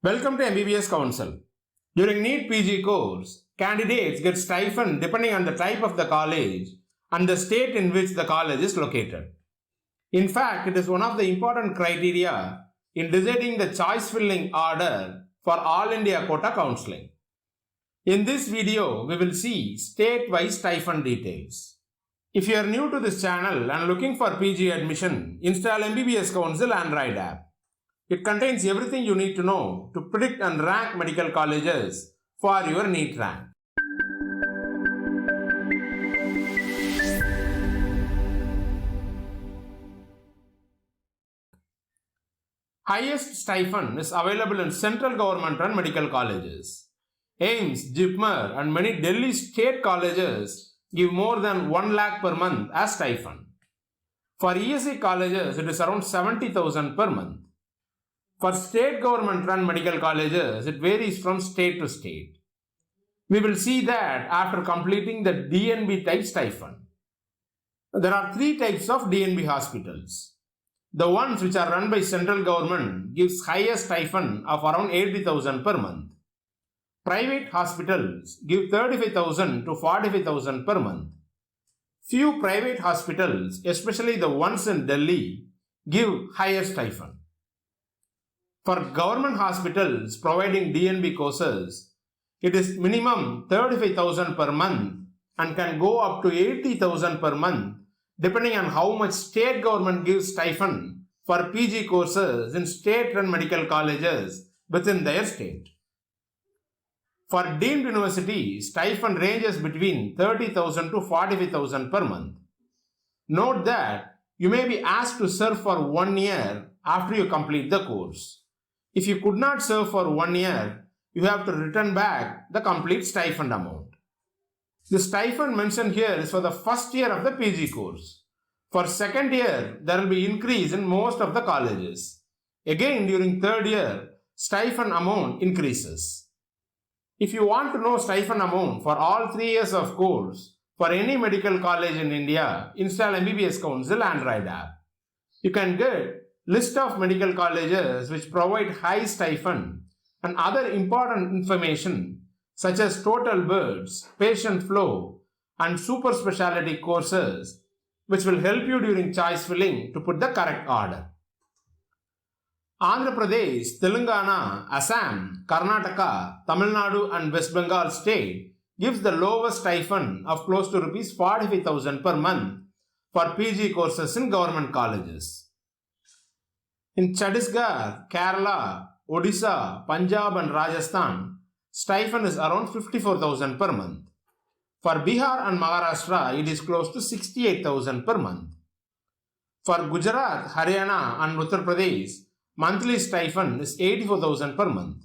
Welcome to MBBS Council. During NEET PG course, candidates get stipend depending on the type of the college and the state in which the college is located. In fact, it is one of the important criteria in deciding the choice filling order for All India quota counselling. In this video, we will see state-wise stipend details. If you are new to this channel and looking for PG admission, install MBBSCouncil Android App. It contains everything you need to know to predict and rank medical colleges for your NEET rank. Highest stipend is available in central government run medical colleges. AIIMS, JIPMER and many Delhi state colleges give more than 1 lakh per month as stipend. For ESC colleges, it is around 70,000 per month. For state government run medical colleges, it varies from state to state. We will see that after completing the DNB type stipend. There are 3 types of DNB hospitals. The ones which are run by central government gives highest stipend of around 80,000 per month. Private hospitals give 35,000 to 45,000 per month. Few private hospitals, especially the ones in Delhi, give higher stipend. For government hospitals providing DNB courses, it is minimum 35,000 per month and can go up to 80,000 per month depending on how much state government gives stipend for PG courses in state-run medical colleges within their state. For deemed universities, stipend ranges between 30,000 to 45,000 per month. Note that you may be asked to serve for 1 year after you complete the course. If you could not serve for 1 year, you have to return back the complete stipend amount. The stipend mentioned here is for the first year of the PG course. For second year, there will be increase in most of the colleges. Again, during third year, stipend amount increases. If you want to know stipend amount for all 3 years of course for any medical college in India, install MBBSCouncil Android App. You can get list of medical colleges which provide high stipend and other important information such as total beds, patient flow and super specialty courses which will help you during choice filling to put the correct order. Andhra Pradesh, Telangana, Assam, Karnataka, Tamil Nadu and West Bengal state gives the lowest stipend of close to Rs 45,000 per month for PG courses in government colleges. In Chhattisgarh, Kerala, Odisha, Punjab and Rajasthan, stipend is around 54,000 per month. For Bihar and Maharashtra, it is close to 68,000 per month. For Gujarat, Haryana and Uttar Pradesh, monthly stipend is 84,000 per month.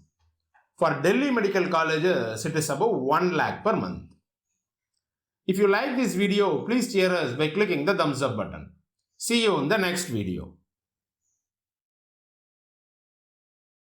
For Delhi medical colleges, it is above 1 lakh per month. If you like this video, please cheer us by clicking the thumbs up button. See you in the next video.